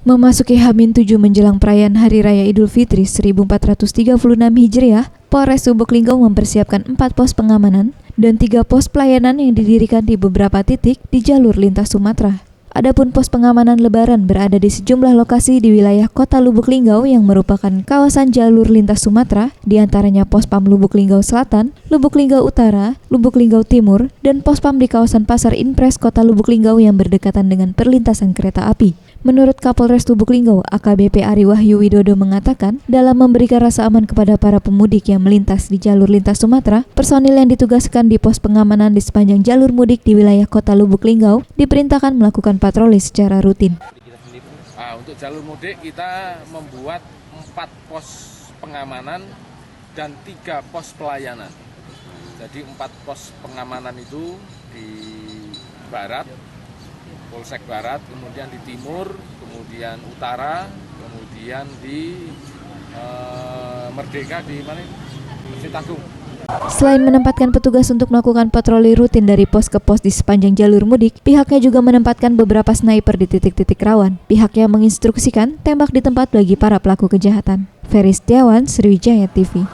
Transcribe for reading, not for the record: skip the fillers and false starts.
Memasuki H-7 menjelang perayaan Hari Raya Idul Fitri 1436 Hijriah, Polres Lubuk Linggau mempersiapkan 4 pos pengamanan dan 3 pos pelayanan yang didirikan di beberapa titik di jalur lintas Sumatera. Adapun pos pengamanan Lebaran berada di sejumlah lokasi di wilayah Kota Lubuk Linggau yang merupakan kawasan jalur lintas Sumatera, diantaranya Pospam Lubuk Linggau Selatan, Lubuk Linggau Utara, Lubuk Linggau Timur, dan Pospam di kawasan Pasar Inpres Kota Lubuk Linggau yang berdekatan dengan perlintasan kereta api. Menurut Kapolres Lubuk Linggau, AKBP Ari Wahyu Widodo mengatakan, dalam memberikan rasa aman kepada para pemudik yang melintas di jalur lintas Sumatera, personil yang ditugaskan di pos pengamanan di sepanjang jalur mudik di wilayah Kota Lubuk Linggau diperintahkan melakukan patroli secara rutin. Untuk jalur mudik kita membuat 4 pos pengamanan dan 3 pos pelayanan. Jadi 4 pos pengamanan itu di barat, Polsek Barat, kemudian di timur, kemudian utara, kemudian di Merdeka di mana? Citagung. Selain menempatkan petugas untuk melakukan patroli rutin dari pos ke pos di sepanjang jalur mudik, pihaknya juga menempatkan beberapa sniper di titik-titik rawan. Pihaknya menginstruksikan tembak di tempat bagi para pelaku kejahatan. Ferry Setiawan, Sriwijaya TV.